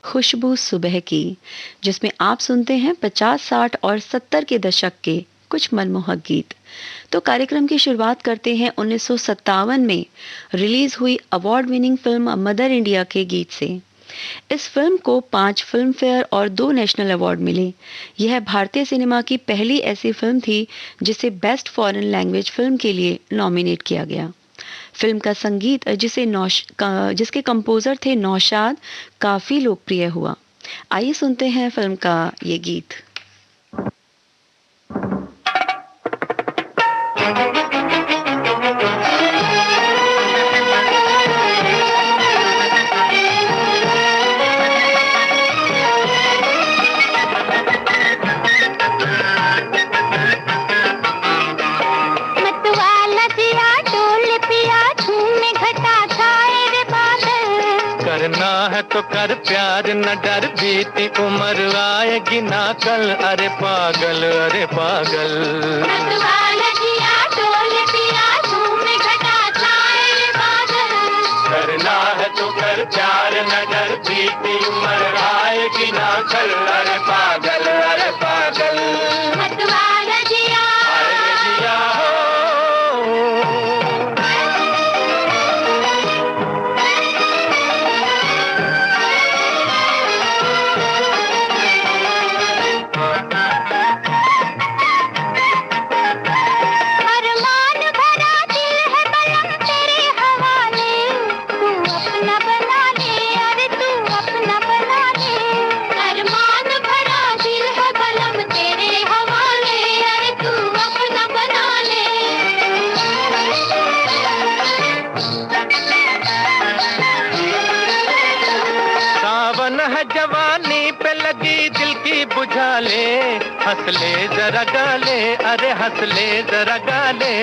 खुशबू सुबह की, जिसमें आप सुनते हैं 50, 60 और 70 के दशक के कुछ मनमोहक गीत। तो कार्यक्रम की शुरुआत करते हैं 1957 में रिलीज हुई award winning film mother India के गीत से। इस फिल्म को 5 फिल्म फेयर और 2 नेशनल अवार्ड मिले। यह भारतीय सिनेमा की पहली ऐसी फिल्म थी जिसे बेस्ट फॉरेन लैंग्वेज फिल्म के लिए नॉमिनेट किया गया। फिल्म का संगीत जिसके कंपोजर थे नौशाद, काफी लोकप्रिय हुआ। आइए सुनते हैं फिल्म का ये गीत। करना है तो कर प्यार, न डर बीती उम्र आएगी ना कल। अरे पागल, अरे पागल। करना है तो कर प्यार, न डर बीती उम्र आएगी ना कल। अरे पागल, अरे पागल। जवानी पे लगी दिल की बुझा ले, हंस ले जरा गाले, अरे हंस ले जरा गाले।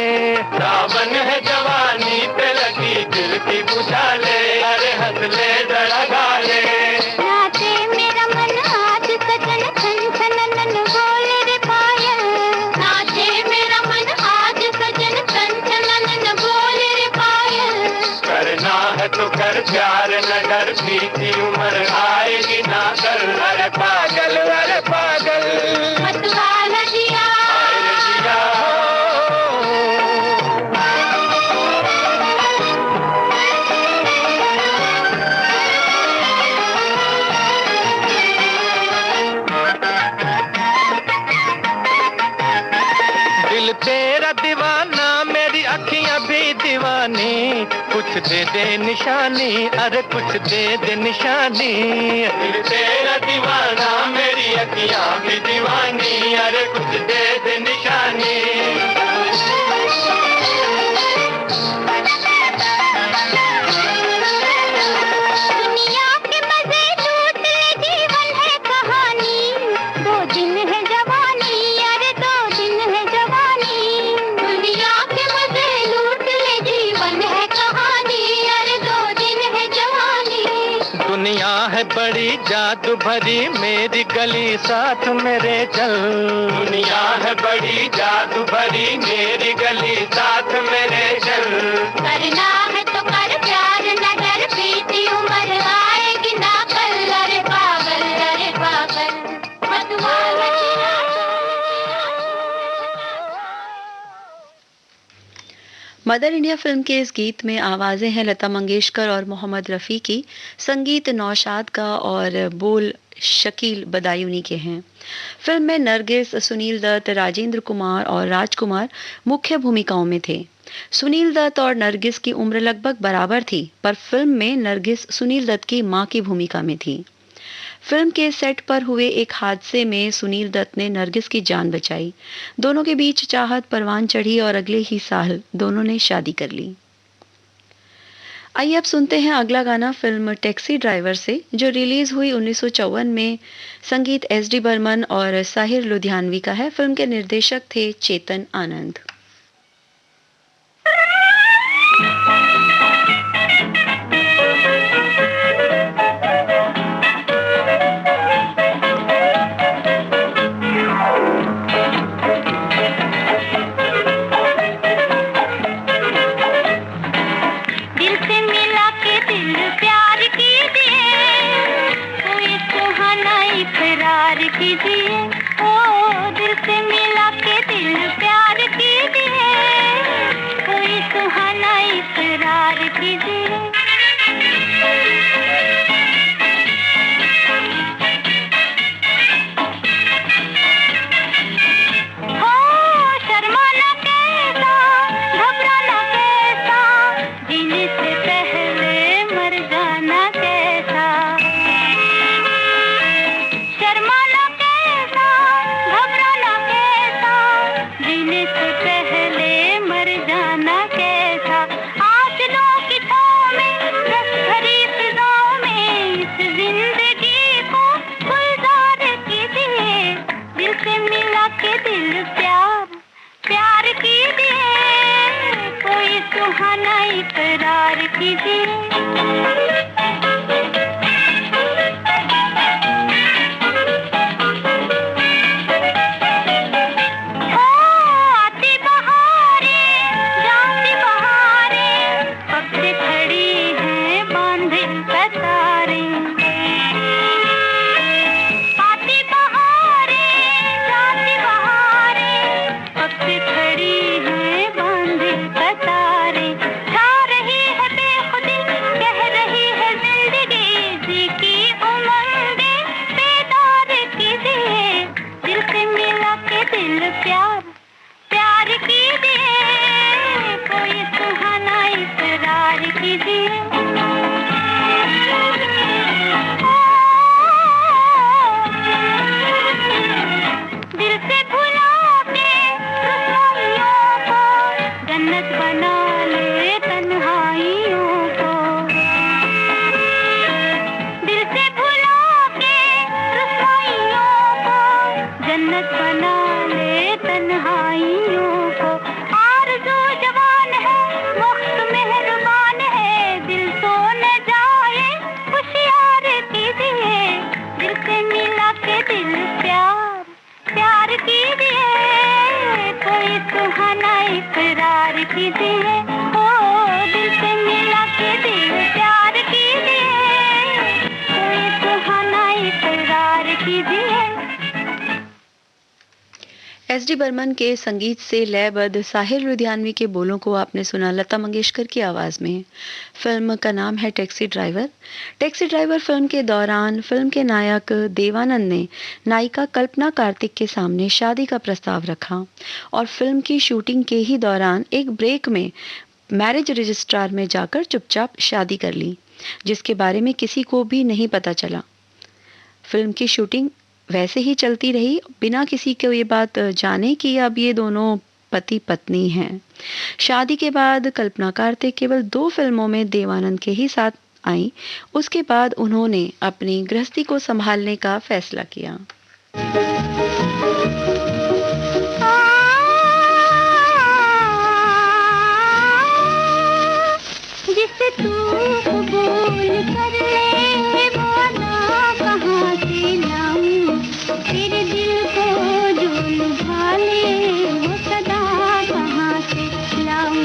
सावन है जवानी पे लगी दिल की बुझा ले, अरे हंस ले जरा गाले। नाचे मेरा मन आज सजन छन छन नन बोले रे पायल। नाचे मेरा मन आज सजन छन छन नन बोले रे पायल। करना है तो कर प्यार, न डर बीती उम्र आएगी ना कल। अरे पागल, अरे पागल। मतवाला जिया, अरे जिया दिल तेरा दीवाना, मेरी अखियां भी दीवानी। कुछ दे दे निशानी, अरे कुछ दे दे निशानी। दिल तेरा दीवाना, मेरी अखियां भी दीवानी। अरे कुछ दे दे निशानी। दुनिया के मजे लूट ले, जीवन है कहानी। 2 दिन है जवानी, अरे 2 दिन है जवानी। दुनिया के मजे लूट ले, जीवन है कहानी। अरे 2 दिन है जवानी। दुनिया है बड़ी जादू भरी, मेरी गली साथ मेरे चल। दुनिया है बड़ी जादू भरी, मेरी गली साथ मेरे चल। करना है तो कर प्यार, न डर बीती उम्र आएगी ना कल। अरे पागल, अरे पागल। मतवाला मदर इंडिया फिल्म के इस गीत में आवाजें हैं लता मंगेशकर और मोहम्मद रफ़ी की, संगीत नौशाद का और बोल शकील बदायूनी के हैं। फिल्म में नरगिस, सुनील दत्त, राजेंद्र कुमार और राजकुमार मुख्य भूमिकाओं में थे। सुनील दत्त और नरगिस की उम्र लगभग बराबर थी, पर फिल्म में नरगिस सुनील दत्त की मां की भूमिका में थी। फिल्म के सेट पर हुए एक हादसे में सुनील दत्त ने नरगिस की जान बचाई। दोनों के बीच चाहत परवान चढ़ी और अगले ही साल दोनों ने शादी कर ली। आइए अब सुनते हैं अगला गाना फिल्म टैक्सी ड्राइवर से, जो रिलीज हुई 1954 में। संगीत एस.डी. बर्मन और साहिर लुधियानवी का है। फिल्म के निर्देशक थे चेतन आनंद। दिल से मिला के दिल प्यार कीजिए, कोई इकरार कीजिए, ओ दिल से मिला के दिल प्यार कीजिए, कोई सुहाना इकरार कीजिए। हो शर्माना कैसा, घबराना कैसा, जीने से पहले मर जाना कैसा। शर्माना कैसा, घबराना कैसा, जीने से पहले मर जाना कैसा। आंसुओं की छाँव में, रस भरी फिजाओं में, इस जिंदगी को गुलजार कीजिए, दिल से मिला के दिल प्यार प्यार कीजिए, कोई सुहाना इकरार कीजिए। ओ आती बहारें, जाती बहारें, कब से खड़ी हैं बांधे कतारें। आती बहारें, जाती बहारें, कब से खड़ी हैं बांधे कतारें। छा रही है बेखुदी, कह रही है जिंदगी, जी की उमंगें बेदार कीजिए, दिल से मिला के दिल प्यार प्यार कीजिए, कोई सुहाना इकरार कीजिए। दिल से भुला के रुसवाइयों को, जन्नत बना ले तन्हाइयों को। दिल से भुला के रुसवाइयों को, जन्नत बना ले तन्हाइयों को। आरज़ू जवान है, वक्त मेहरबान है, दिल सो न जाए होशियार कीजिए, दिल से मिला के दिल प्यार प्यार कीजिए, कोई सुहाना इकरार कीजिए, ओ दिल से मिला के दिल प्यार कीजिए, कोई सुहाना इकरार कीजिए। एस.डी. बर्मन के संगीत से लयबद्ध साहिर लुधियानवी के बोलों को आपने सुना लता मंगेशकर की आवाज में। फिल्म का नाम है taxi driver. Taxi driver film के दौरान फिल्म के नायक देवानंद ने नायिका कल्पना कार्तिक के सामने शादी का प्रस्ताव रखा और फिल्म की शूटिंग के ही दौरान एक ब्रेक में मैरिज रजिस्ट्रार में जाकर चुपचाप शादी कर ली, जिसके बारे में किसी को भी नहीं पता चला। फिल्म की शूटिंग वैसे ही चलती रही बिना किसी को ये बात जाने कि अब ये दोनों पति पत्नी हैं। शादी के बाद कल्पना कार्तिक केवल 2 फिल्मों में देवानंद के ही साथ आई। उसके बाद उन्होंने अपनी गृहस्थी को संभालने का फैसला किया। जिसे तू कबूल कर ले, वो अदा कहाँ से लाऊं, तेरे दिल को जो लुभा ले, वो सदा कहाँ से लाऊं।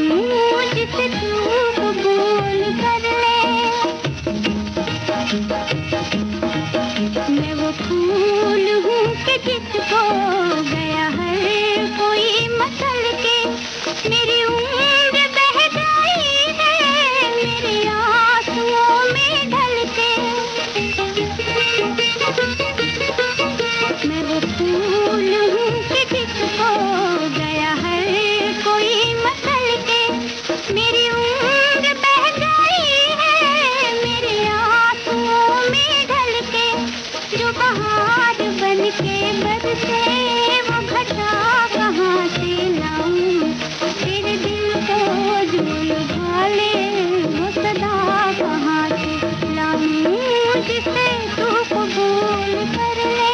जिसे तू कबूल कर ले, मैं वो फूल हूँ कि जिसको गया है कोई मसल के, मेरी उम्र बह गई है मेरे आंसुओं में ढल के। मैं वो फूल हूँ कि जिसको गया है कोई मसल के, मेरी उम्र बह गई है मेरे आंसुओं में ढल के। जो बहार बन के बरसे वो घटा कहाँ से लाऊं, तेरे दिल को जो लुभा ले, वो सदा कहाँ से लाऊं। जिसे तू कबूल कर ले।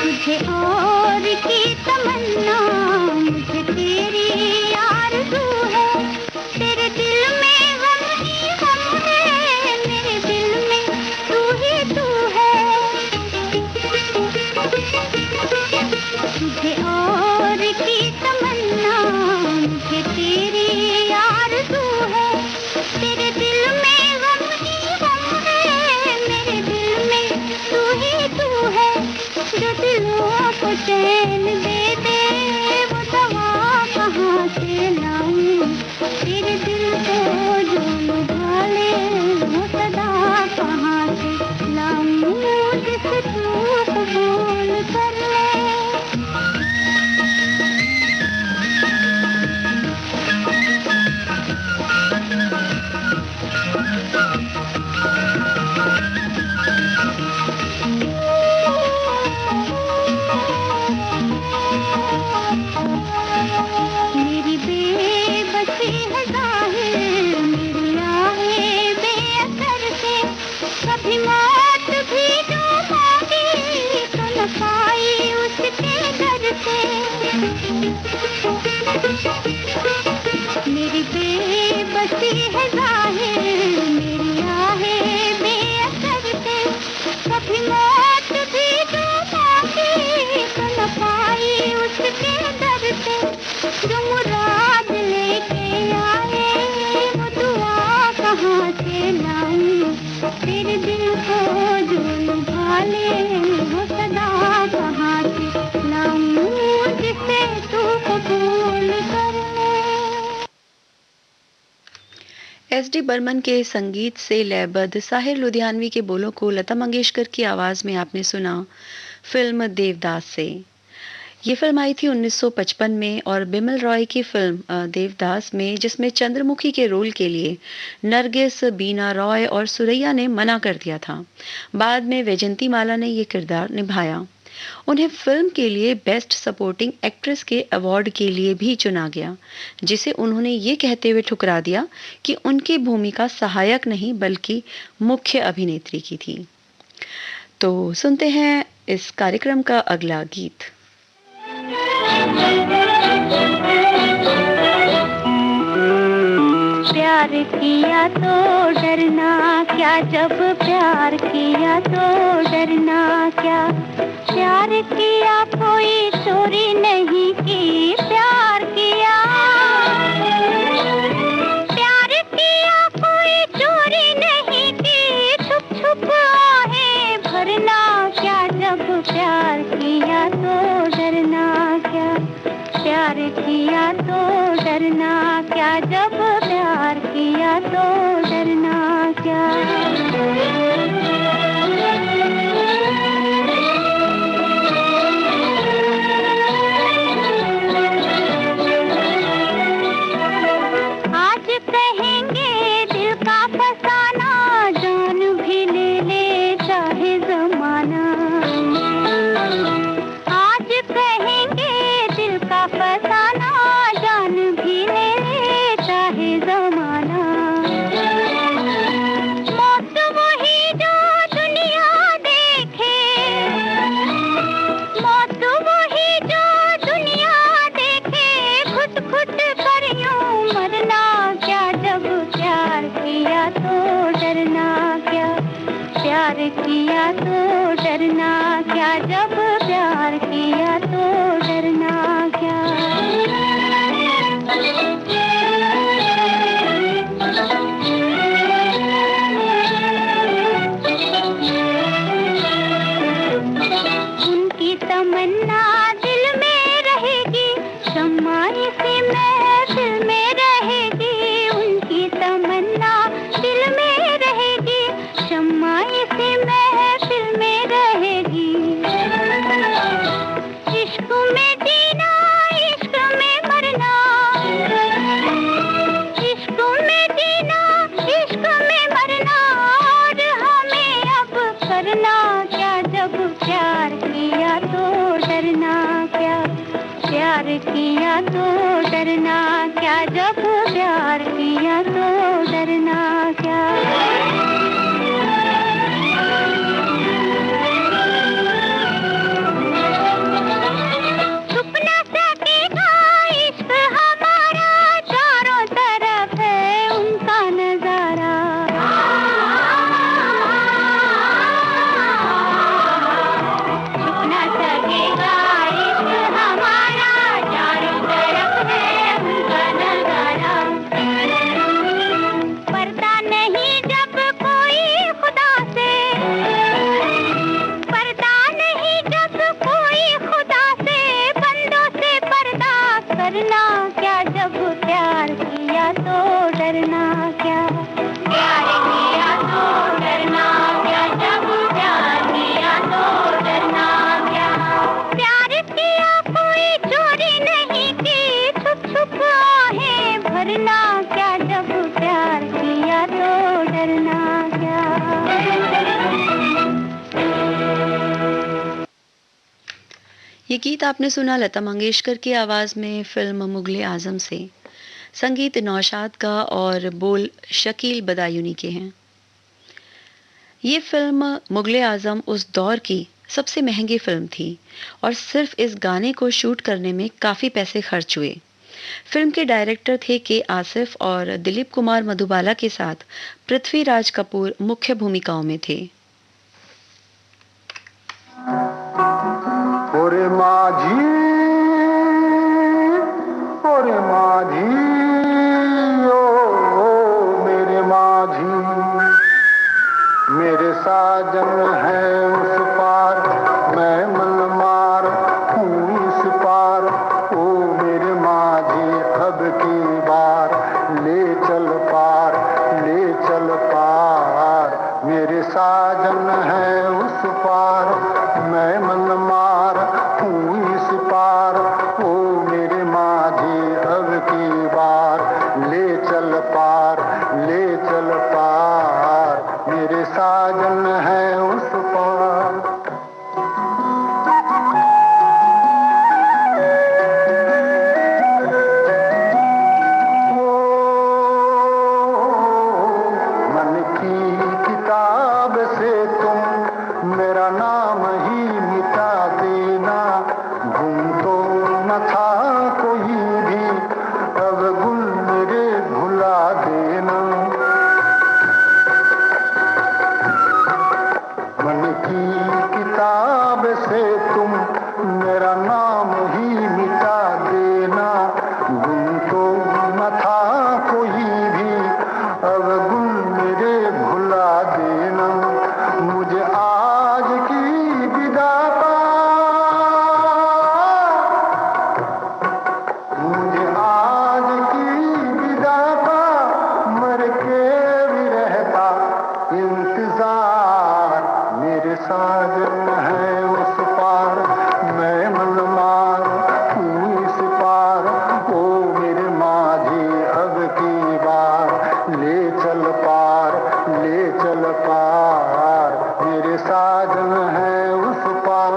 तुझे और की तमन्ना, मुझे तेरी आरज़ू है, तेरे दिल में हम ही हम हैं, मेरे दिल में तू ही तू है। दिलों को चैन दे दे, वो दवा कहाँ से लाऊं, तेरे दिल को जो लुभा ले, वो सदा कहाँ से लाऊं, जिसे तू कबूल कर ले। मेरी बेबसी है ज़ाहिर, मेरी आहें बेअसर से, कभी मौत भी जो मांगी तो न पाई उसके दर से। मेरी बेबसी है ज़ाहिर, मेरी आहें बेअसर से, कभी मौत भी जो मांगी तो न पाई उसके दर से। जो मुराद लेके आए, वो दुआ कहाँ से लाऊं, तेरे दिल को जो लुभा ले, वो सदा कहाँ से लाऊं, जिसे तू कबूल कर ले। एस.डी. बर्मन के संगीत से लयबद्ध साहिर लुधियानवी के बोलों को लता मंगेशकर की आवाज में आपने सुना फिल्म देवदास से। ये फिल्म आई थी 1955 में और बिमल रॉय की फिल्म देवदास में, जिसमें चंद्रमुखी के रोल के लिए नरगिस, बीना रॉय और सुरैया ने मना कर दिया था। बाद में वैजंती माला ने ये किरदार निभाया। उन्हें फिल्म के लिए बेस्ट सपोर्टिंग एक्ट्रेस के अवार्ड के लिए भी चुना गया, जिसे उन्होंने ये कहते हुए ठुकरा दिया कि उनकी भूमिका सहायक नहीं बल्कि मुख्य अभिनेत्री की थी। तो सुनते हैं इस कार्यक्रम का अगला गीत। प्यार किया तो डरना क्या, जब प्यार किया तो डरना क्या, प्यार किया कोई चोरी नहीं की, प्यार किया, प्यार किया कोई चोरी नहीं की, छुप छुप आहें भरना क्या, जब प्यार किया तो डरना क्या, प्यार किया तो डरना क्या, जब प्यार किया तो डरना क्या। आज कहेंगे दिल का फसाना, जान भी ले ले चाहे जमाना, आज कहेंगे दिल का फसाना, जान भी ले ले चाहे जमाना। मौत वही जो दुनिया देखे, मौत वही जो दुनिया देखे, खुद खुद कर यूं मरना क्या, जब प्यार किया तो डरना क्या, प्यार किया तो डरना क्या, जब प्यार किया तो डरना क्या। उनकी तमन्ना दिल में रहेगी, शम्मा इसी महफिल में रहेगी, उनकी तमन्ना दिल में रहेगी, शम्मा इसी महफिल में रहेगी। इश्क में जीना, इश्क में मरना, इश्क में जीना, इश्क में मरना, और हमें अब करना क्या, जब प्यार किया तो डरना क्या, प्यार किया तो डरना क्या, जब प्यार किया तो डरना क्या। छुप न सकेगा इश्क हमारा, चारों तरफ है उनका नजारा, छुप न सकेगा इश्क हमारा, चारों तरफ है उनका नजारा। पर्दा नहीं जब ये गीत आपने सुना लता मंगेशकर की आवाज में फिल्म मुगले आजम से। संगीत नौशाद का और बोल शकील बदायूनी के हैं। ये फिल्म मुगले आजम उस दौर की सबसे महंगी फिल्म थी और सिर्फ इस गाने को शूट करने में काफी पैसे खर्च हुए। फिल्म के डायरेक्टर थे के आसिफ और दिलीप कुमार मधुबाला के साथ पृथ्वीराज कपूर मुख्य भूमिकाओं में थे। ओरे माझी, ओरे माझी, ओ मेरे माझी, मेरे साजन है उस पार, मैं मनमार हूँ इस पार। ओ मेरे माझी अब की बार ले चल पार, ले चल पार। मेरे साजन है उस पार, मैं मनमार हूँ इस पार। ओ मेरे माझी अब की बार ले चल पार, ले चल पार। मेरे साजन है उस पार। मन की किताब से तुम मेरा नाम ही मिटा देना। गुम तो न था कोई भी, अब गुल मेरे भुला देना। मन की किताब से तुम मेरा नाम ही मिटा देना। गुम तो न था कोई भी, अब गुल मेरे भुला देना। मुझे आज की विदा का, मुझे आज की विदा का मर के भी रहता इंतजार। मेरे साजन है उस पार, मैं मनमार हूँ इस पार। ओ मेरे माझी अब की बार ले चल पार, ले चल पार। मेरे साजन है उस पार।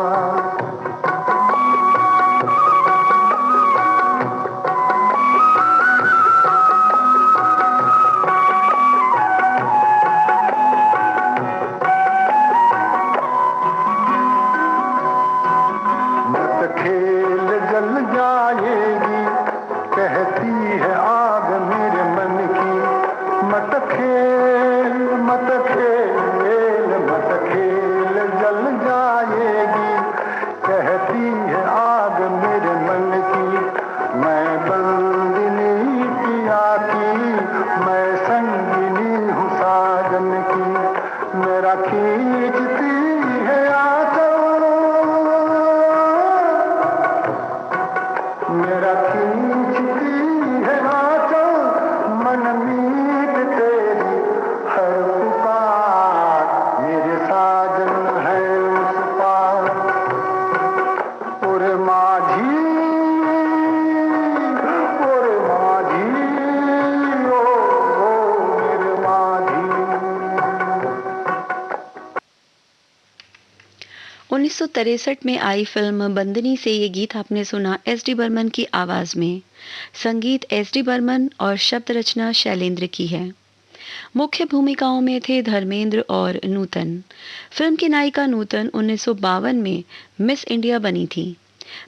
मत खेल जल जाएगी, कहती है आग मेरे मन की। मत खेल, मत खेल, मत खेल जल जाएगी, कहती है आग मेरे मन की। मैं बंदिनी पिया की, मैं संगिनी हूँ साजन की। मेरा खींचती है आंचल, मेरा खींचती है आंचल। मन मीत तेरी हर पुकार। मेरे साजन है उस पार। ओरे माझी, ओरे माझी, ओ मेरे माझी। 1963 में आई फिल्म बंदनी से ये गीत आपने सुना एस डी बर्मन की आवाज में। संगीत एस डी बर्मन और शब्द रचना शैलेंद्र की है। मुख्य भूमिकाओं में थे धर्मेंद्र और नूतन। फिल्म की नायिका नूतन 1952 में मिस इंडिया बनी थी।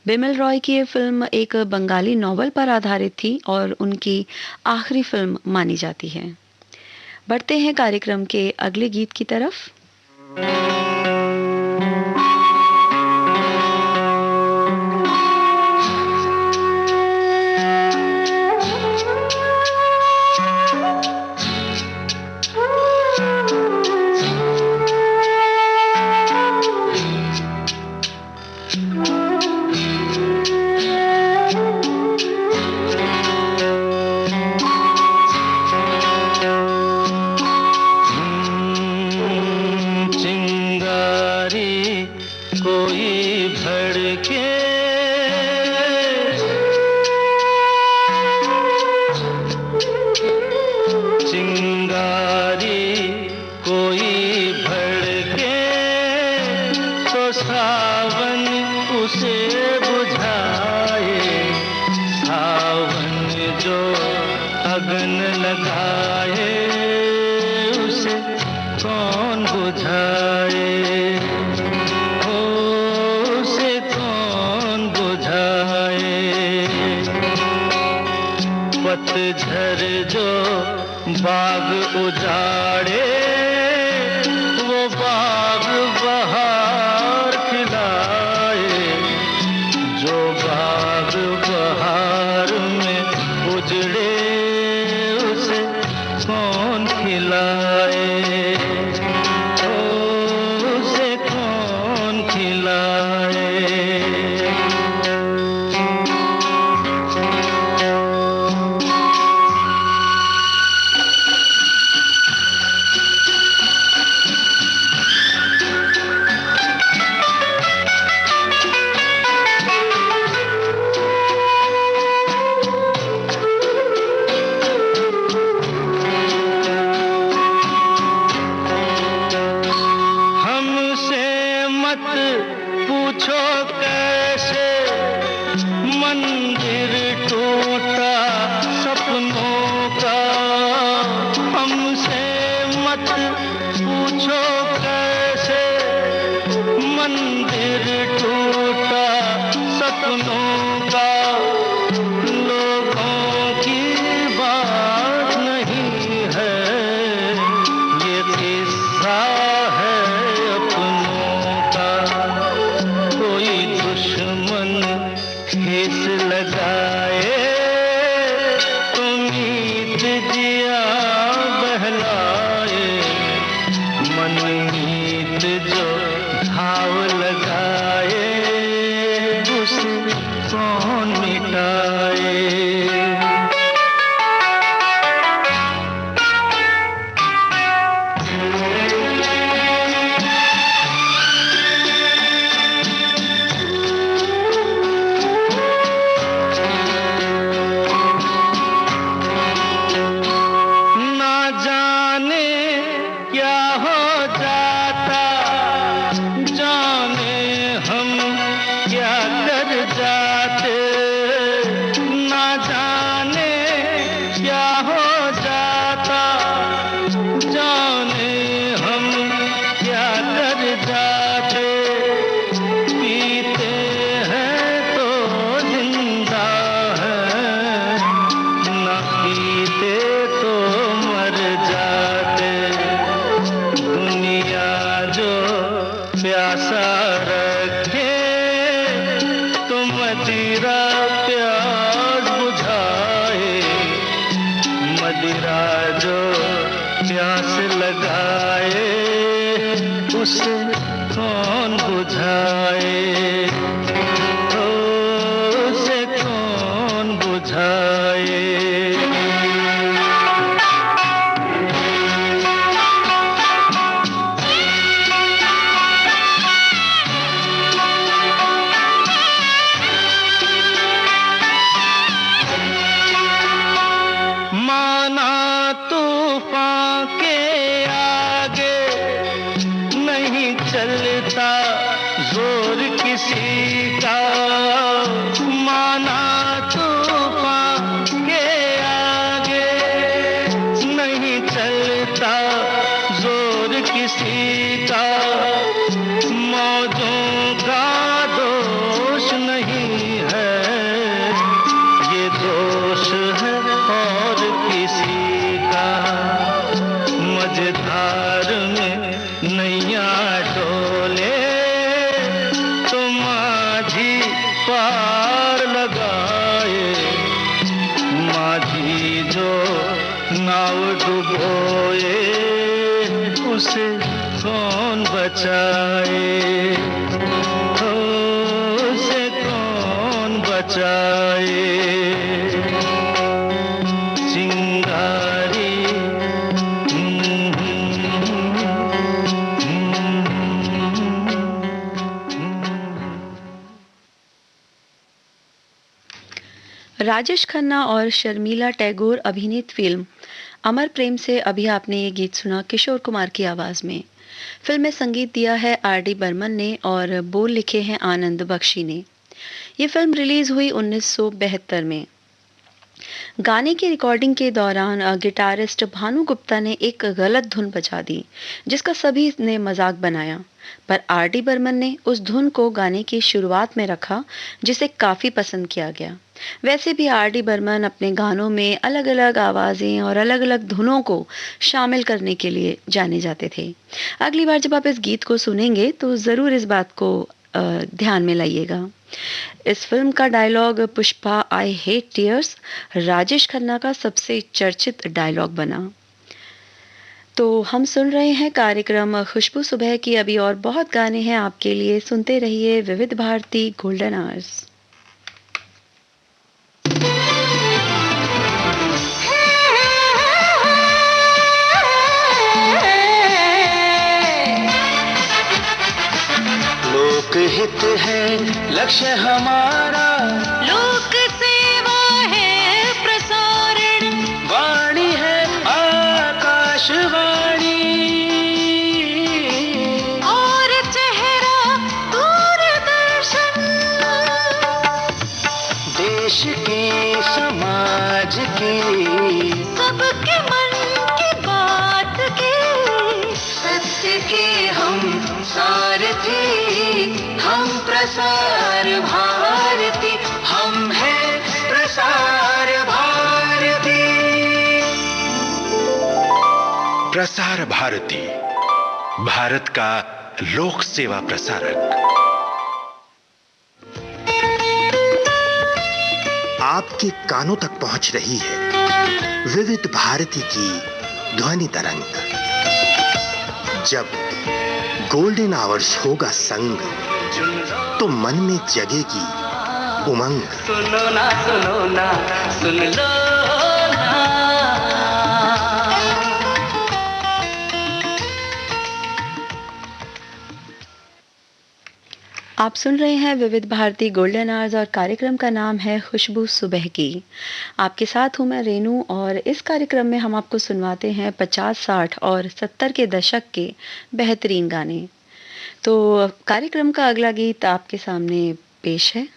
बिमल रॉय की ये फिल्म एक बंगाली नॉवल पर आधारित थी और उनकी आखिरी फिल्म मानी जाती है। बढ़ते हैं कार्यक्रम के अगले गीत की तरफ। सावन उसे लगाए उसे कौन बुझाए, ओ उसे कौन बुझाए। पतझड़ जो बाग उजाड़े वो बाग बहार खिलाए, जो बाग बहार में उजड़े उसे कौन खिलाए, ओ उसे कौन खिलाए। हमसे मत पूछो कैसे मंदिर टूटा सपनों का, हमसे मत पूछो कैसे मंदिर टूटा सपनों का। लोगों की बात नहीं है ये किस्सा है अपनों का। कोई दुश्मन ठेस लगाए तो मीत जिया बहलाए, मनमीत जो घाव लगाए उसे कौन मिटाए। ना जाने क्या हो जाता, जाने हम क्या कर जाते। ना जाने क्या हो जाता, जाने हम क्या कर जाते। पीते हैं तो जिंदा है, ना पीते तो मर जाते। दुनिया जो प्यासा रखे तो मदिरा प्यास बुझाए, मदिरा जो प्यास लगाए उसे कौन बुझाए, ओ उसे कौन बुझाए। माना तूफान के आगे नहीं चलता जोर किसी का। माना तूफान के आगे नहीं चलता जोर किसी का। मौजों का दोष नहीं है ये दोष है और किसी का। मझधार में नैया डोले तो माझी पार लगाए, माझी जो नाव डुबोए उसे कौन बचाए, ओ उसे कौन बचाए। चिंगारी राजेश खन्ना और शर्मिला टैगोर अभिनीत फिल्म अमर प्रेम से अभी आपने ये गीत सुना किशोर कुमार की आवाज में। फिल्म में संगीत दिया है आर.डी. बर्मन ने और बोल लिखे हैं आनंद बख्शी ने। ये फिल्म रिलीज हुई 1972 में। गाने की रिकॉर्डिंग के दौरान गिटारिस्ट भानु गुप्ता ने एक गलत धुन बजा दी, जिसका सभी ने मजाक बनाया। पर आर डी बर्मन ने उस धुन को गाने की शुरुआत में रखा, जिसे काफी पसंद किया गया। वैसे भी आर डी बर्मन अपने गानों में अलग-अलग आवाजें और अलग-अलग धुनों को शामिल करने के लिए जाने जाते थे। अगली बार जब आप इस गीत को सुनेंगे तो जरूर इस बात को ध्यान में लाइएगा। इस फिल्म का dialogue Pushpa I hate tears Rajesh Khanna का सबसे चर्चित डायलॉग बना। तो हम सुन रहे हैं कार्यक्रम खुशबू सुबह की। अभी और बहुत गाने हैं आपके लिए, सुनते रहिए विविध भारती गोल्डन आवर्स। लोकहित है लक्ष्य हमारा, लोक सेवा है प्रसारण, वाणी है आकाशवाणी, और चेहरा दूरदर्शन। देश की समाज की सबके मन की बात की, सत्य के हम सारथी, हम प्रसार भारती, हम हैं प्रसार भारती। प्रसार भारती, भारत का लोक सेवा प्रसारक। आपके कानों तक पहुंच रही है विविध भारती की ध्वनि तरंग। जब गोल्डन आवर्स होगा संग, तो मन में जगेगी उमंग। सुनो ना सुन लो ना। आप सुन रहे हैं विविध भारती गोल्डन आवर्स और कार्यक्रम का नाम है खुशबू सुबह की। आपके साथ हूं मैं रेनू और इस कार्यक्रम में हम आपको सुनवाते हैं 50, 60 और 70 के दशक के बेहतरीन गाने। तो कार्यक्रम का अगला गीत आपके सामने पेश है।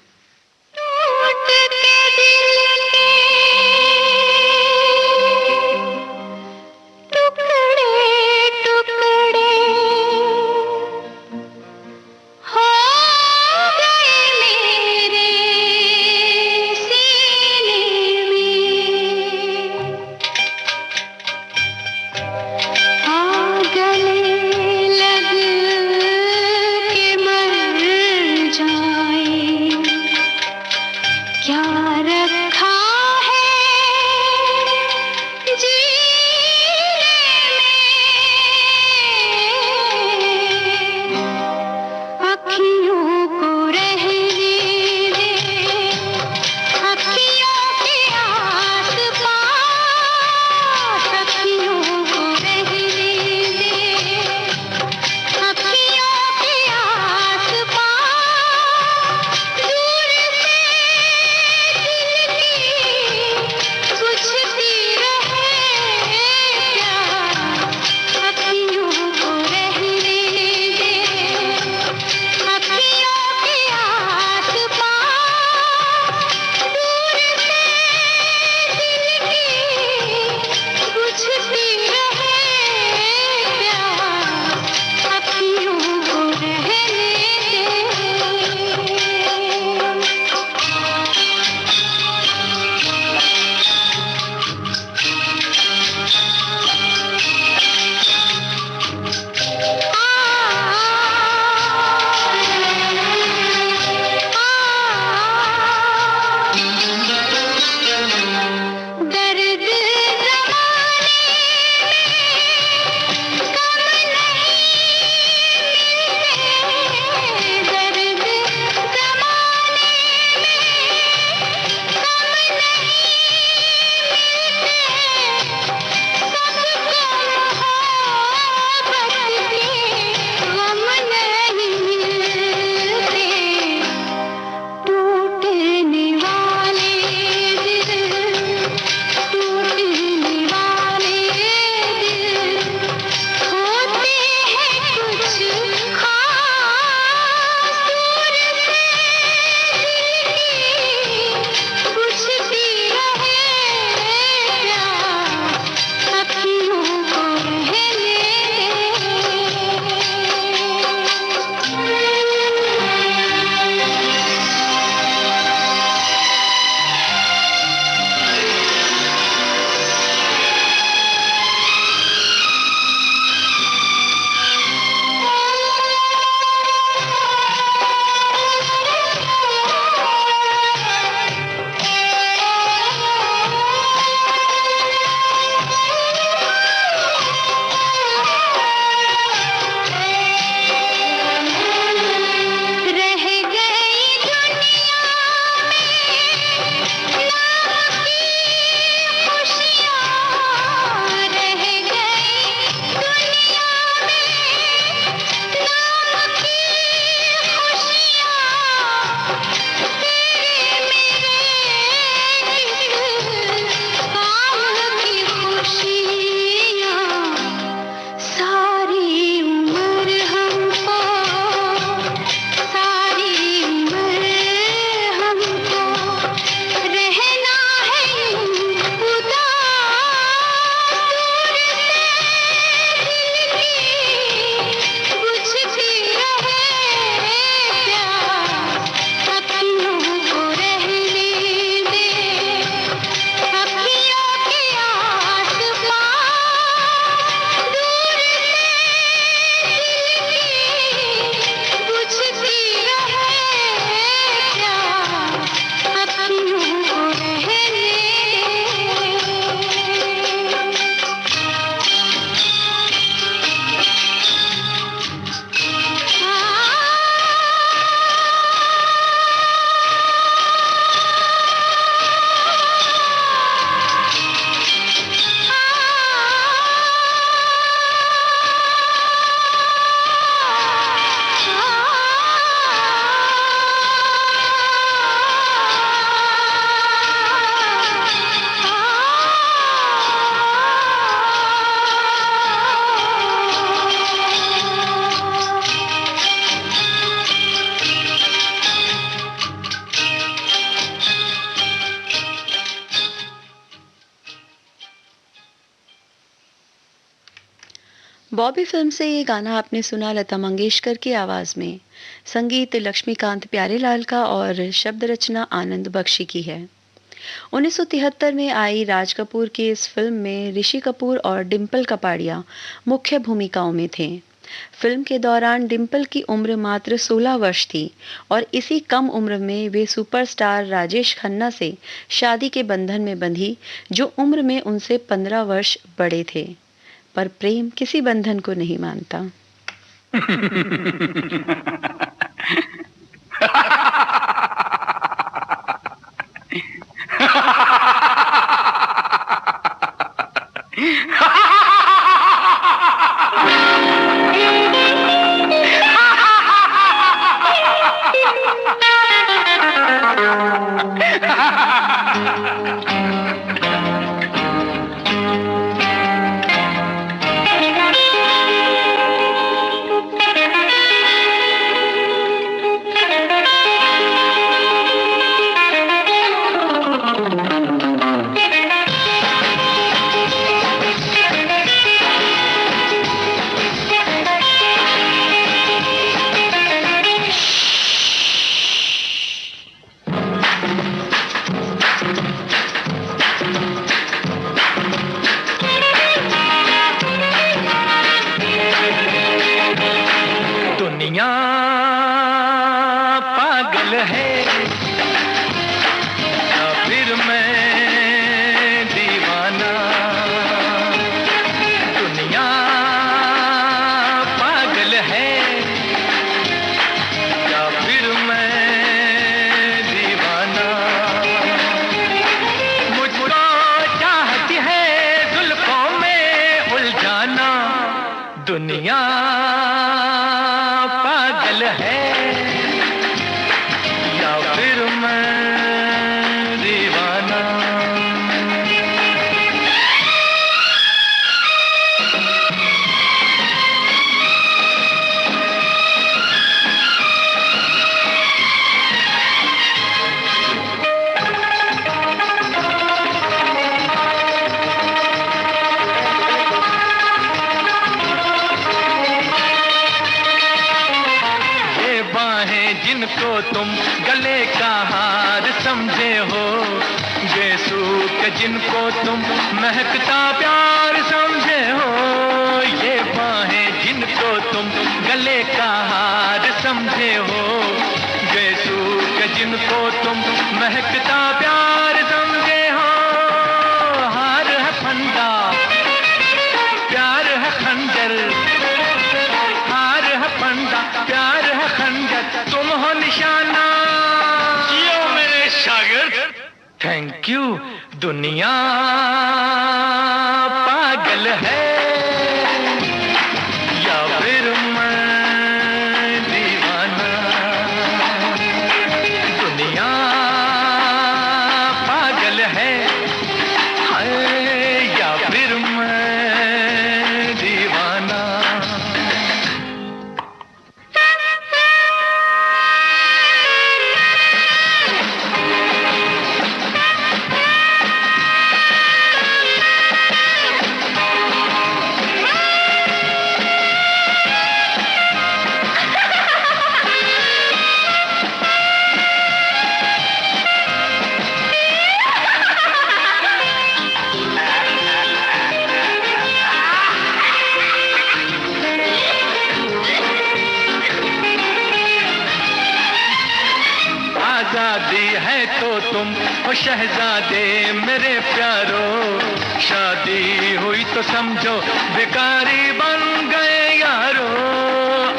टूट के दिल के टुकड़े टुकड़े हो गए मेरे सीने में, आ गले लग के मर जाए। बॉबी फिल्म से ये गाना आपने सुना लता मंगेशकर की आवाज में। संगीत लक्ष्मीकांत प्यारेलाल का और शब्द रचना आनंद बख्शी की है। 1973 में आई राज कपूर की इस फिल्म में ऋषि कपूर और डिम्पल कपाड़िया मुख्य भूमिकाओं में थे। फिल्म के दौरान डिम्पल की उम्र मात्र 16 वर्ष थी और इसी कम उम्र में वे सुपरस्टार राजेश खन्ना से शादी के बंधन में बंधी, जो उम्र में उनसे 15 वर्ष बड़े थे। पर प्रेम किसी बंधन को नहीं मानता। दुनिया पागल है या फिर मैं दीवाना। जिनको तुम गले का हार समझे हो, बेसूख जिनको तुम महकता प्यार समझे हो, ये बाहें जिनको तुम गले का हार समझे हो, बेसूख जिनको तुम महकता प्यार समझे हो। हार है फंदा, प्यार है खंजर, हार है फंदा, प्यार है खंजर, तुम हो निशाना। जियो मेरे शागिर्द। Thank you. दुनिया पागल है या फिर मैं दीवाना। दुनिया पागल है या फिर मैं दीवाना। आजादी है तो तुम हो शहजादे मेरे प्यारो, शादी हुई तो समझो भिखारी बन गए यारो।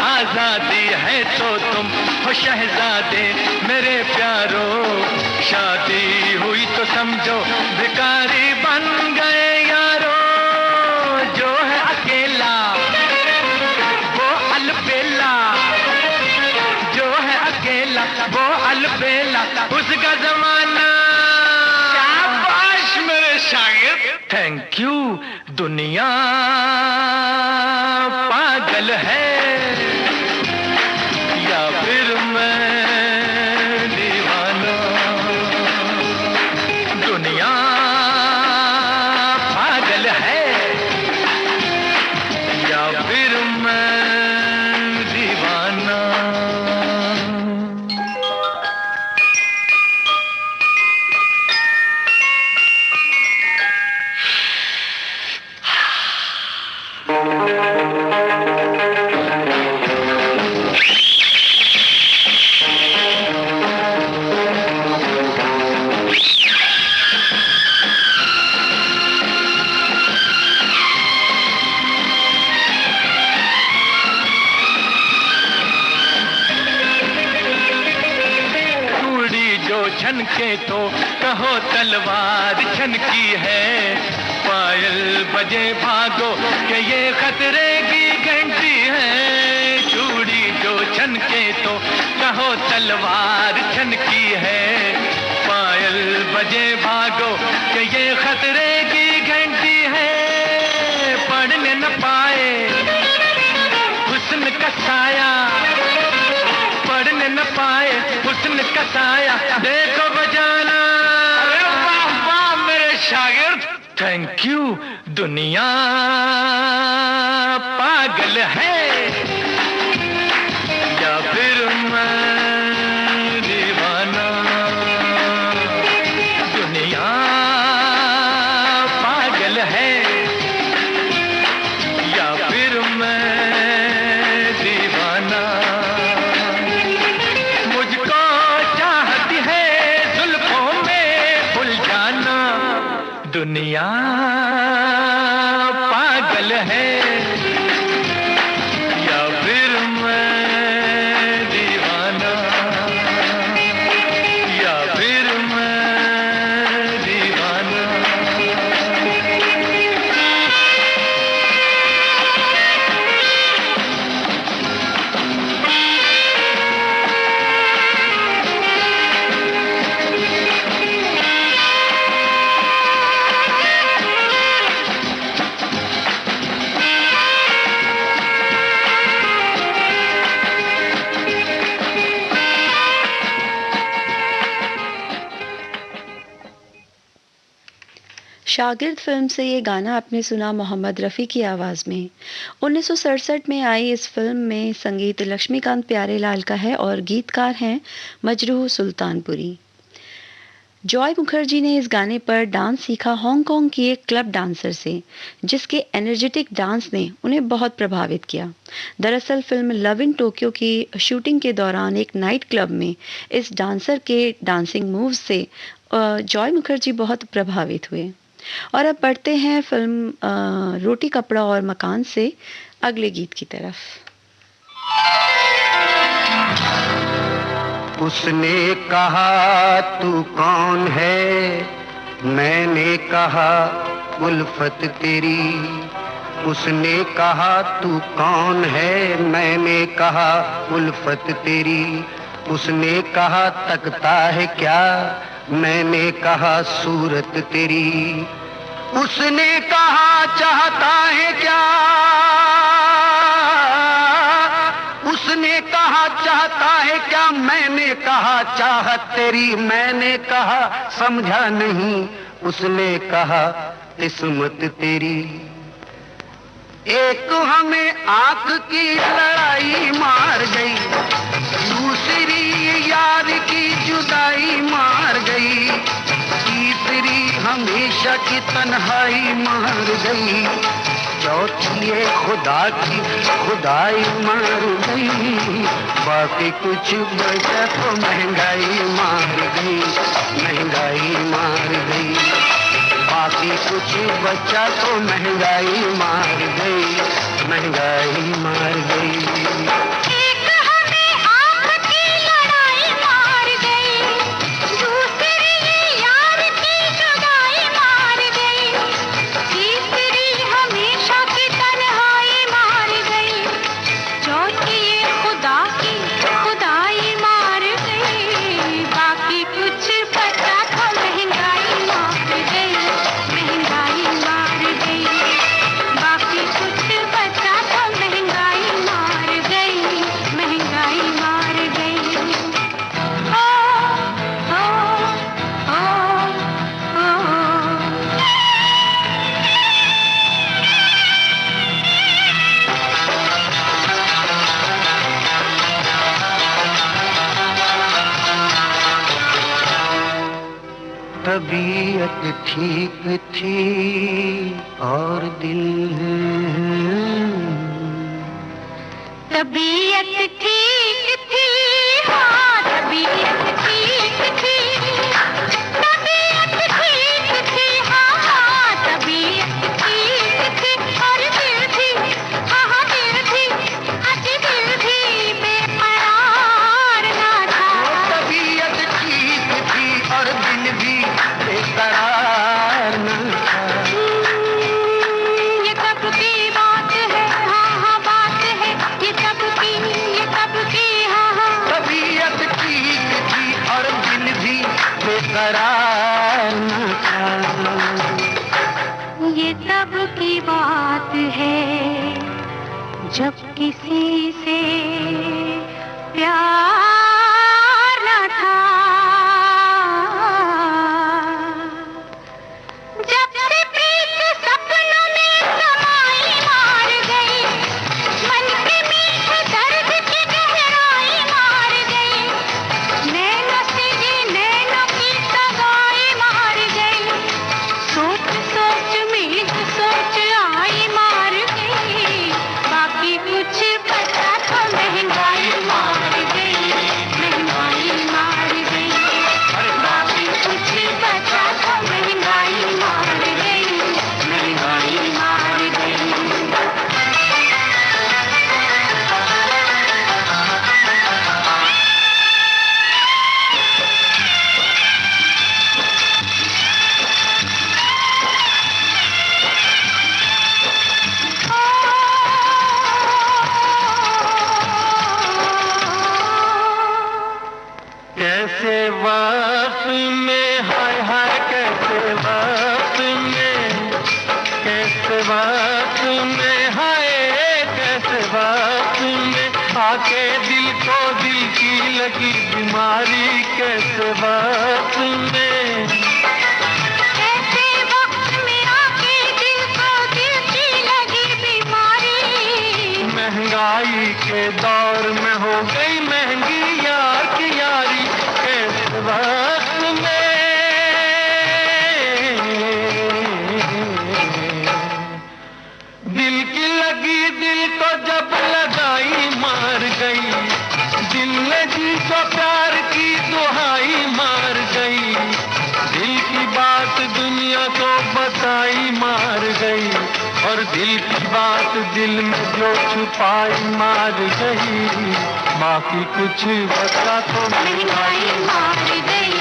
आजादी है तो तुम हो शहजादे मेरे प्यारो, शादी हुई तो समझो भिखारी बन गए यारो। जो है अकेला वो अलबेला, जो है अकेला वो अलबेला, उसका जमाना। शाबाश मेरे शागिर्द। Thank you. दुनिया पागल है या फिर मैं दीवाना। दुनिया पागल है या फिर छनके तो कहो तलवार छनकी है। पायल बजे भागो कि ये खतरे की घंटी है। चूड़ी जो छनके तो कहो तलवार छनकी है। पायल बजे भागो कि ये खतरे की घंटी है। पढ़ने न पाए हुस्न का साया, पढ़ने न पाए हुस्न का साया, देखो बजाना। अरे वाह वाह मेरे शागिर्द, थैंक यू। दुनिया पागल है या फिर मैं दीवाना। दुनिया पागल है या फिर मैं दीवाना। मुझको चाहती है जुल्फों में उलझाना। दुनिया पागल है या फिर मैं दीवाना, या फिर मैं दीवाना। शागिर्द फिल्म से ये गाना आपने सुना मोहम्मद रफ़ी की आवाज़ में। 1967 में आई इस फिल्म में संगीत लक्ष्मीकांत प्यारेलाल का है और गीतकार हैं मजरूह सुल्तानपुरी। जॉय मुखर्जी ने इस गाने पर डांस सीखा हांगकांग की एक क्लब डांसर से, जिसके एनर्जेटिक डांस ने उन्हें बहुत प्रभावित किया। दरअसल फिल्म लव इन टोक्यो की शूटिंग के दौरान एक नाइट क्लब में इस डांसर के डांसिंग मूव से जॉय मुखर्जी बहुत प्रभावित हुए। और अब बढ़ते हैं फिल्म रोटी कपड़ा और मकान से अगले गीत की तरफ। उसने कहा तू कौन है, मैंने कहा उल्फत तेरी। उसने कहा तू कौन है, मैंने कहा उल्फत तेरी। उसने कहा तकता है क्या, मैंने कहा सूरत तेरी। उसने कहा चाहता है क्या, उसने कहा चाहता है क्या, मैंने कहा चाहत तेरी। मैंने कहा समझा नहीं, उसने कहा किस्मत तेरी। एक हमें आंख की लड़ाई मार गई, दूसरी यार की जुदाई मार गई, तीसरी हमेशा की तन्हाई मार गई, चौथी ये खुदा की खुदाई मार गई। बाकी कुछ बचा तो महंगाई मार गई, महंगाई मार गई। बाकी कुछ बचा तो महंगाई मार गई, महंगाई मार गई। तबीयत ठीक थी और दिल तबीयत ठीक थी, हाँ तबीयत ठीक थी, तबीयत ठीक थी, हाँ तबीयत ठीक थी। और दिल थी, हाँ दिल थी, आज दिल भी बेकरार ना था। तबीयत ठीक थी करार न था। ये तब की बात है जब किसी से प्यार न था, जब से प्रीत सपनों में समाई मार गई, मन के मीठे दर्द की गहराई मार गई, नैनों से जी नैनों की सगाई मार गई, सोच सोच में सोच आई मार गई, बाकी कुछ बचा तो महंगाई मार गई, महंगाई मार गई, बाकी कुछ बचा तो महंगाई मार गई, महंगाई मार गई। कैसे वक्त में हाय हाय कैसे वक्त में, कैसे वक्त में हाय कैसे वक्त में आके दिल को दिल की लगी बीमारी, कैसे वक्त में, ऐसे वक्त में आके दिल को दिल की लगी बीमारी, महंगाई के दौर में हो गई महंगी यार की यारी, कैसे वक्त में दिल की लगी दिल को जब लगाई मार गई, दिल ने जी को प्यार की दुहाई मार गई, दिल की बात दुनिया को बताई मार गई, और दिल की बात दिल में जो छुपाई मार गई, बाकी कुछ बचा तो महंगाई मार गई,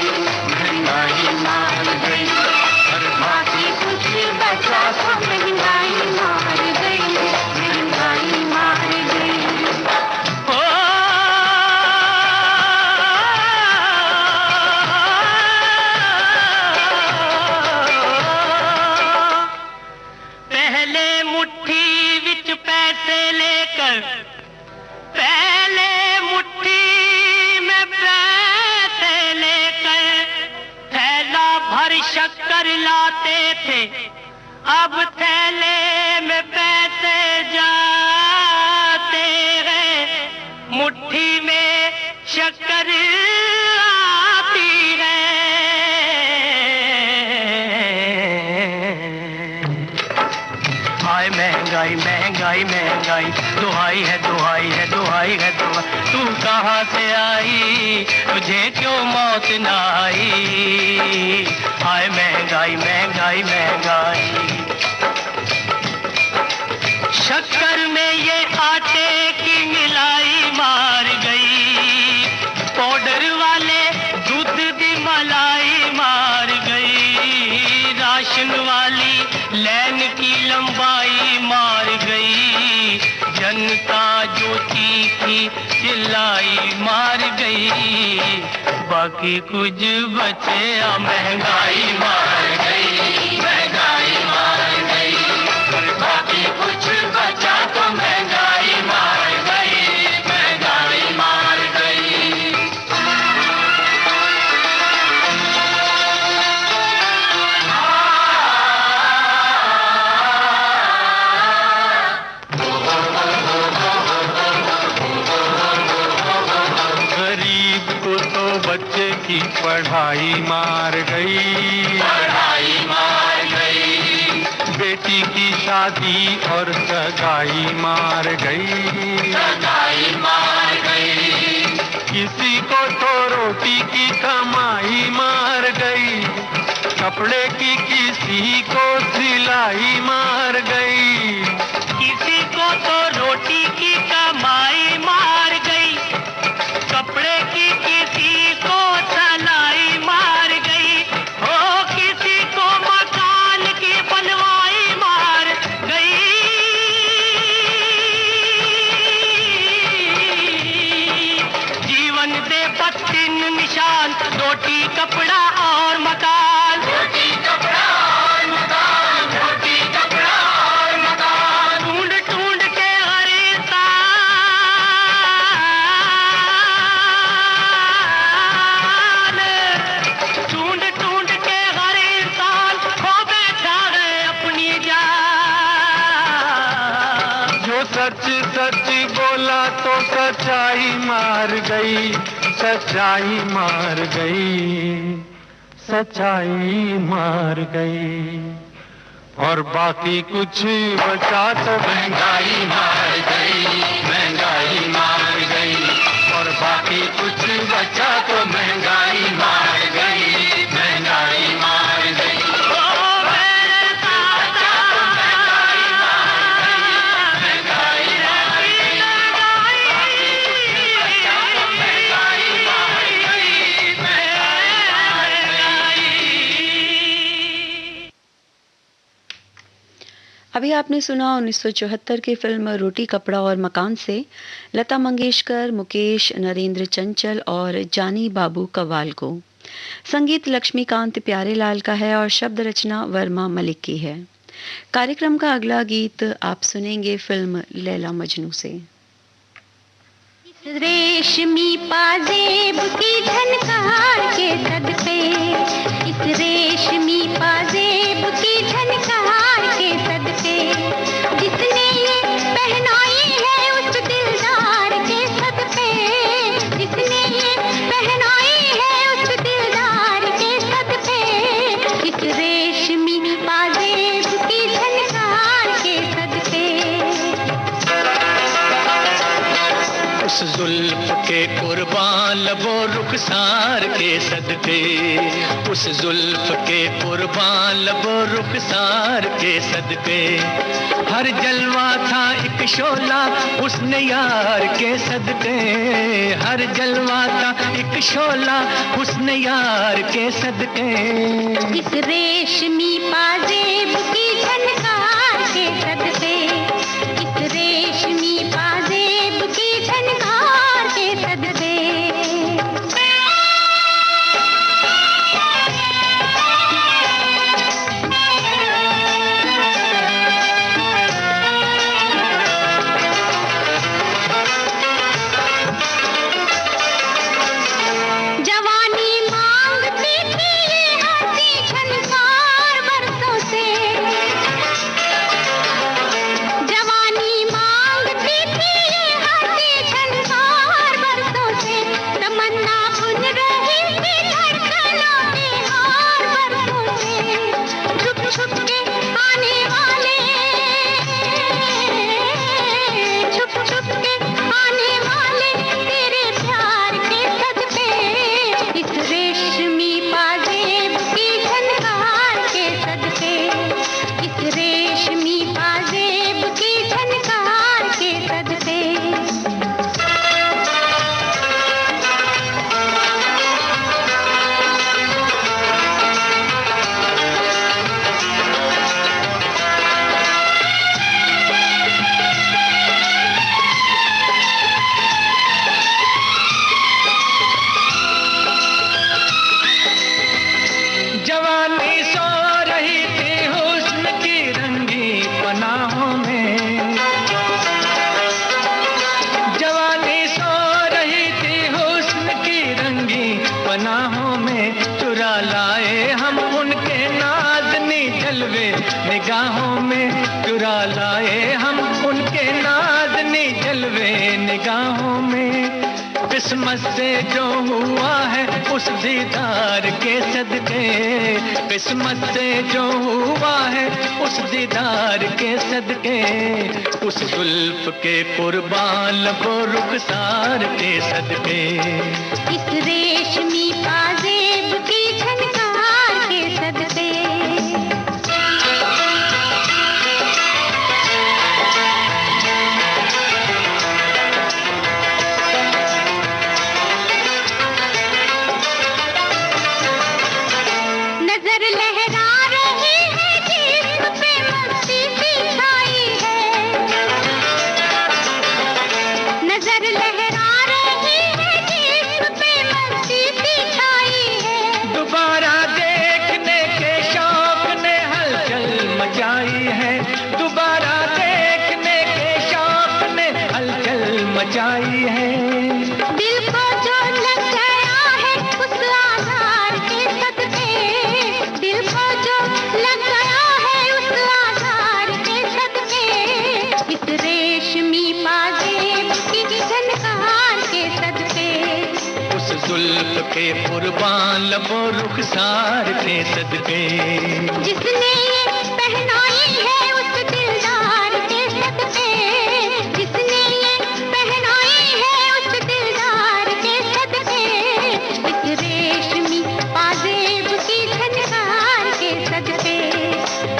महंगाई मार गई, और बाकी कुछ बचा तो महंगाई मार गई, महंगाई मार गई। पहले मुट्ठी विच पैसे लेकर, पहले मुट्ठी में पैसे लेकर थैला भर शक्कर लाते थे, अब थैले में पैसे जाते हैं, मुट्ठी में शक्कर आती है। हाय महंगाई महंगाई महंगाई, दुहाई है दुहाई है दुहाई है दुहाई, तू कहाँ से आई तुझे क्यों मौत न आई, हाय महंगाई महंगाई महंगाई। शक्कर में ये आटे की मिलाई मार गई, पाउडर वाले दूध की मलाई मार गई, राशन वाली लाइन की लंबाई मार गई, जनता जो चीखी चिल्लाई मार गई, बाकी कुछ बचे महंगाई मार गई, महंगाई मार गई, बाकी कुछ बचा तो महंगाई मार गई, महंगाई मार गई। गरीब को तो बच्चे की पढ़ाई मार गई, पढ़ाई मार गई, बेटी की शादी और सगाई मार गई, सगाई मार गई, किसी को तो रोटी की कमाई मार गई, कपड़े की किसी को सिलाई मार गई, किसी को तो रोटी की कमाई मार गई, कपड़े की किसी को सिलाई मार गई, ओ किसी को मकान की बनवाई मार गई, जीवन दे 32 निशान, रोटी कपड़ा और सच्चाई मार गई, सच्चाई मार गई, सच्चाई मार गई। और बाकी कुछ बचा तो महंगाई मार गई, महंगाई मार गई। और बाकी कुछ बचा तो महंगाई मार गई, महंगाई मार गई। अभी आपने सुना 1974 की फिल्म रोटी कपड़ा और मकान से लता मंगेशकर, मुकेश, नरेंद्र चंचल और जानी बाबू कव्वाल को। संगीत लक्ष्मीकांत प्यारेलाल का है और शब्द रचना वर्मा मलिक की है। कार्यक्रम का अगला गीत आप सुनेंगे फिल्म लैला मजनू से। रेशमी पाजेब की झनकार के सदके, इस रेशमी पाजेब की झनकार के सदके, जिसने ये पहनाई है उस दिलदार के सदके, जिसने ये पहनाई है उस दिलदार के सदके, इस रेशमी पाजेब की झनकार के सदके। उस जुल्फ के कुर्बान लबो रुखसार के सदके, उस जुल्फ के कुर्बान लबो रुखसार के सदके, हर जलवा था एक शोला उसने यार के सदके, हर जलवा था एक शोला उसने यार के सदके। इस रेशमी पाजेब की झनकार के सदके, इस रेशमी पाजेब की झनकार के सदके। जवानी मांगती थी ये हंसी झनकार बरसों से, जवानी मांगती थी ये हंसी झनकार बरसों से, तमन्ना बुन रही थी धड़कनों के हार बरसों से, छुप छुप के आने वाले, छुप छुप के आने वाले तेरे प्यार के सदके, इस रेशमी पाजेब की झनकार के सदके, इस रेशमी पाजेब की झनकार के सदके। जवानी सो रही थी हुस्न की रंगी पनाहों में, जवानी सो रही थी हुस्न की रंगी पनाहों में, चुरा लाए हम उनके नाज़नी जलवे निगाहों में, चुरा लाए हम उनके नाज़नी जलवे निगाहों में। किस्मत से जो हुआ है उस दीदार के सदके, किस्मत से जो हुआ है उस दीदार के सदके, उस जुल्फ के कुर्बान वो रुखसार के सदके। इस रेशमी पाजेब की झनकार के सदके। नजर लहरा रही है जिस्म पे मस्ती सी छाई है, नजर लहरा रही है जिस्म पे मस्ती सी छाई है। दोबारा देखने के शौक ने हलचल मचाई है, दोबारा देखने के शौक ने हलचल मचाई है। दिल को जो लग गया है उस आधार के सदके, दिल के कुर्बान लबों रुखसार थे सदके। जिसने ये पहनाई है उस दिलदार के सदके, जिसने ये पहनाई है उस दिलदार के सदके, इस रेशमी पाजेब की झनकार के सदके,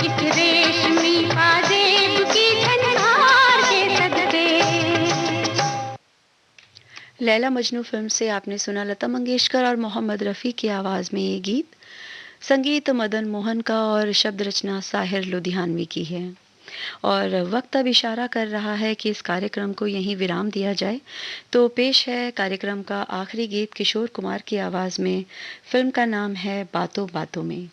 इस रेशमी पाजेब की झनकार के सदके। लैला मजनू फिल्म से आपने सुना लता मंगेशकर और मोहम्मद रफ़ी की आवाज़ में ये गीत। संगीत मदन मोहन का और शब्द रचना साहिर लुधियानवी की है। और वक्त अब इशारा कर रहा है कि इस कार्यक्रम को यहीं विराम दिया जाए, तो पेश है कार्यक्रम का आखिरी गीत किशोर कुमार की आवाज़ में। फिल्म का नाम है बातों बातों में।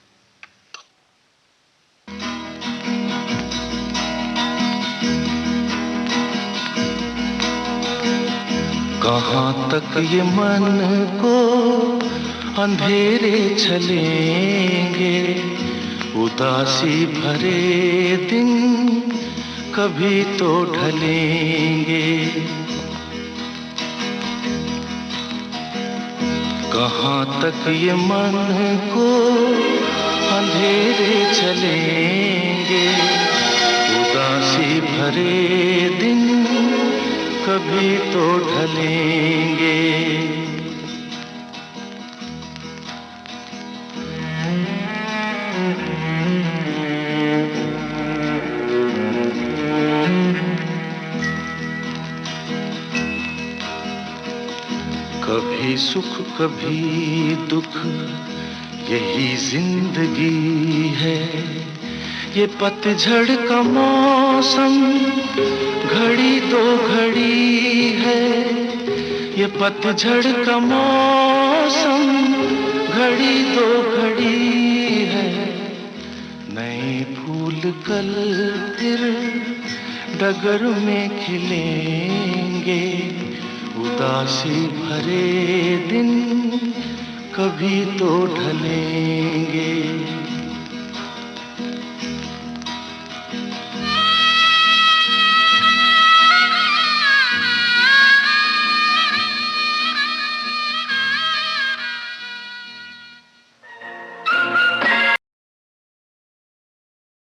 कहाँ तक ये मन को अंधेरे चलेंगे, उदासी भरे दिन कभी तो ढलेंगे। कहाँ तक ये मन को अंधेरे चलेंगे, उदासी भरे दिन कभी तो ढलेंगे। कभी सुख कभी दुख यही जिंदगी है, ये पतझड़ का मौसम घड़ी दो घड़ी है, ये पतझड़ का मौसम घड़ी दो घड़ी है। नए फूल कल फिर डगर में खिलेंगे, उदासी भरे दिन कभी तो ढलेंगे।